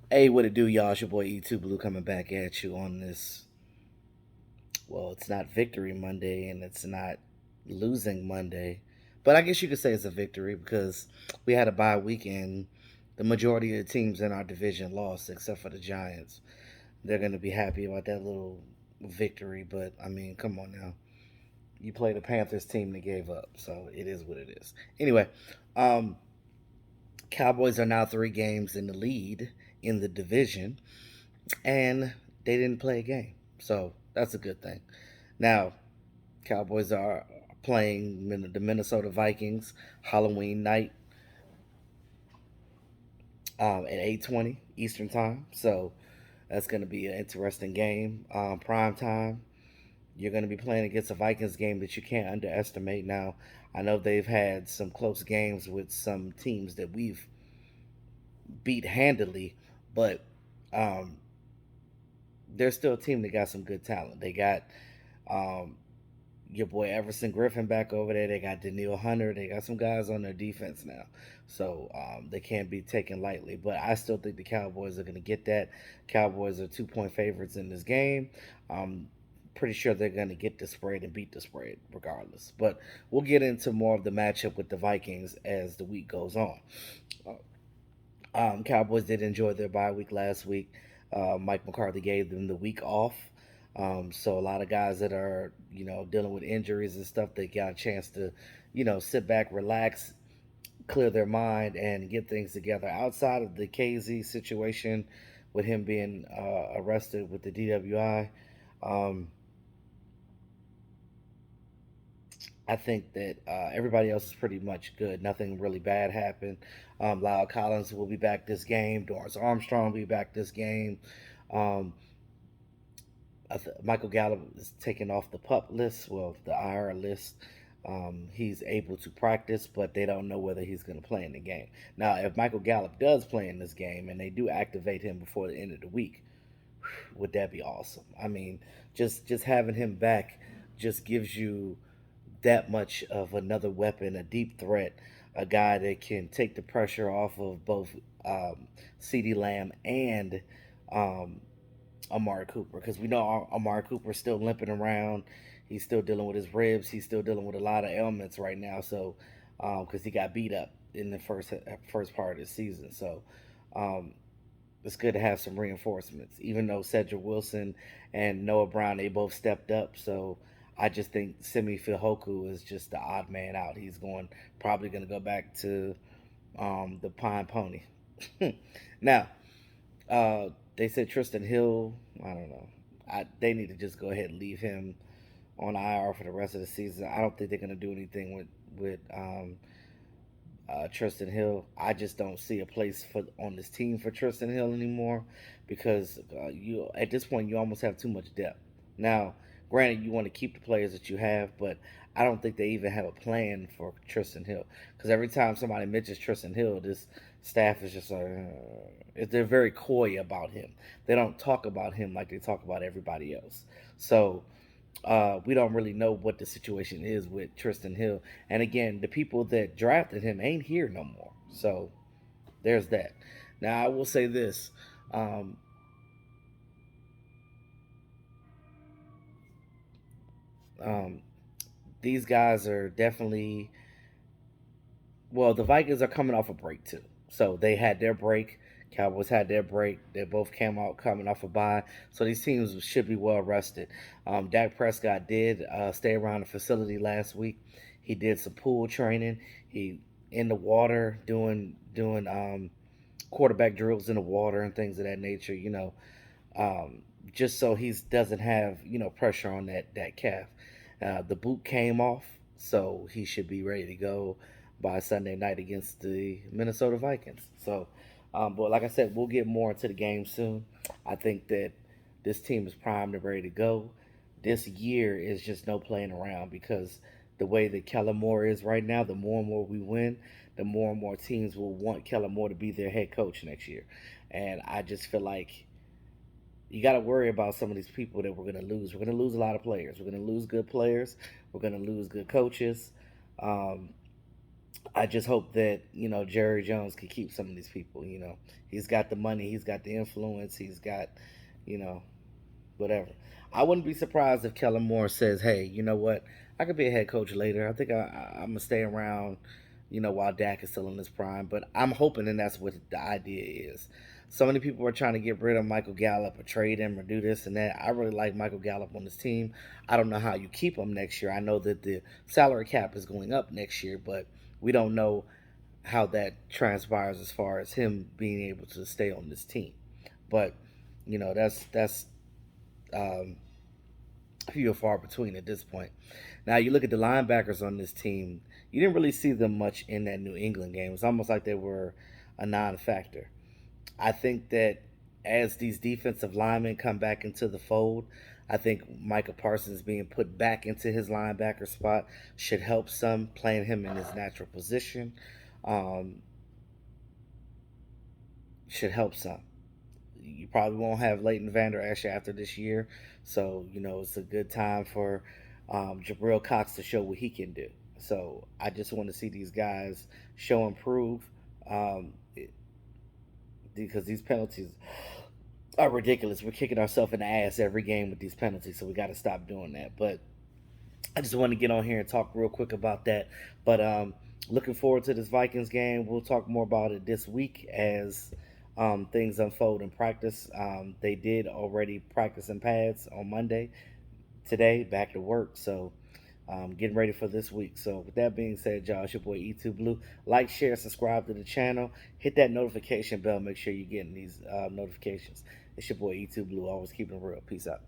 Hey, what it do, y'all? It's your boy E2 Blue coming back at you on this. Well, it's not Victory Monday and it's not Losing Monday, but I guess you could say it's a victory because we had a bye weekend. The majority of the teams in our division lost except for the Giants. They're going to be happy about that little victory, but I mean, come on now. You play the Panthers team that gave up, so it is what it is. Anyway, um, Cowboys are now 3 games in the lead in the division, and they didn't play a game. So that's a good thing. Now, Cowboys are playing the Minnesota Vikings Halloween night at 8:20 Eastern Time. So that's going to be an interesting game. Prime time. You're going to be playing against a Vikings game that you can't underestimate. Now, I know they've had some close games with some teams that we've beat handily, but um, they're still a team that got some good talent. They got um, your boy Everson Griffin back over there. They got Daniil Hunter. They got some guys on their defense now. So they can't be taken lightly. But I still think the Cowboys are going to get that. Cowboys are 2-point favorites in this game. Pretty sure they're going to get the spread and beat the spread regardless. But we'll get into more of the matchup with the Vikings as the week goes on. Cowboys did enjoy their bye week last week. Mike McCarthy gave them the week off. So a lot of guys that are, dealing with injuries and stuff, they got a chance to, sit back, relax, clear their mind, and get things together. Outside of the KZ situation with him being arrested with the DWI, um, I think that everybody else is pretty much good. Nothing really bad happened. Lyle Collins will be back this game. Dorrance Armstrong will be back this game. Um, Michael Gallup is taken off the pup list, well, the IR list. He's able to practice, but they don't know whether he's going to play in the game. Now, if Michael Gallup does play in this game and they do activate him before the end of the week, would that be awesome? I mean, just having him back just gives you that much of another weapon, a deep threat, a guy that can take the pressure off of both CeeDee Lamb and um, Amari Cooper, because we know Amari Cooper's still limping around. He's still dealing with his ribs. He's still dealing with a lot of ailments right now. So, because he got beat up in the first part of the season, so um, it's good to have some reinforcements. Even though Cedric Wilson and Noah Brown, they both stepped up. So I just think Simi Fihoku is just the odd man out. He's probably going to go back to the Pine Pony. Now, they said Tristan Hill. I don't know. They need to just go ahead and leave him on IR for the rest of the season. I don't think they're going to do anything with Tristan Hill. I just don't see a place for on this team for Tristan Hill anymore because you at this point you almost have too much depth. Now, granted, you want to keep the players that you have, but I don't think they even have a plan for Tristan Hill because every time somebody mentions Tristan Hill, this staff is just like they're very coy about him. They don't talk about him like they talk about everybody else. So we don't really know what the situation is with Tristan Hill. And again, the people that drafted him ain't here no more. So there's that. Now, I will say this. Um, um, these guys are definitely, well, the Vikings are coming off a break too. So they had their break. Cowboys had their break. They both came out coming off a bye. So these teams should be well rested. Dak Prescott did stay around the facility last week. He did some pool training. He in the water doing quarterback drills in the water and things of that nature. Um, just so he doesn't have pressure on that calf. The boot came off, so he should be ready to go by Sunday night against the Minnesota Vikings. So, but like I said, we'll get more into the game soon. I think that this team is primed and ready to go. This year is just no playing around because the way that Kellen Moore is right now, the more and more we win, the more and more teams will want Kellen Moore to be their head coach next year. And I just feel like you got to worry about some of these people that we're going to lose. We're going to lose a lot of players. We're going to lose good players. We're going to lose good coaches. Um, I just hope that Jerry Jones can keep some of these people. He's got the money, he's got the influence, he's got you know whatever. I wouldn't be surprised if Kellen Moore says, "Hey, you know what? I could be a head coach later. I think I'm gonna stay around, while Dak is still in his prime." But I'm hoping, and that's what the idea is. So many people are trying to get rid of Michael Gallup or trade him or do this and that. I really like Michael Gallup on this team. I don't know how you keep him next year. I know that the salary cap is going up next year, but we don't know how that transpires as far as him being able to stay on this team. But that's um, few and far between at this point. Now you look at the linebackers on this team. You didn't really see them much in that New England game. It's almost like they were a non-factor. I think that as these defensive linemen come back into the fold, I think Micah Parsons being put back into his linebacker spot should help some, playing him in his natural position. Um, should help some. You probably won't have Leighton Vander Esch after this year, so it's a good time for Jabril Cox to show what he can do. So I just want to see these guys show improve, um, it, because these penalties are ridiculous. We're kicking ourselves in the ass every game with these penalties, so we got to stop doing that. But I just want to get on here and talk real quick about that. But looking forward to this Vikings game. We'll talk more about it this week as things unfold in practice. They did already practice in pads on Monday. Today, back to work. So getting ready for this week. So with that being said, y'all, it's your boy E2 Blue. Like, share, subscribe to the channel. Hit that notification bell. Make sure you're getting these notifications. It's your boy E2 Blue. Always keeping it real. Peace out.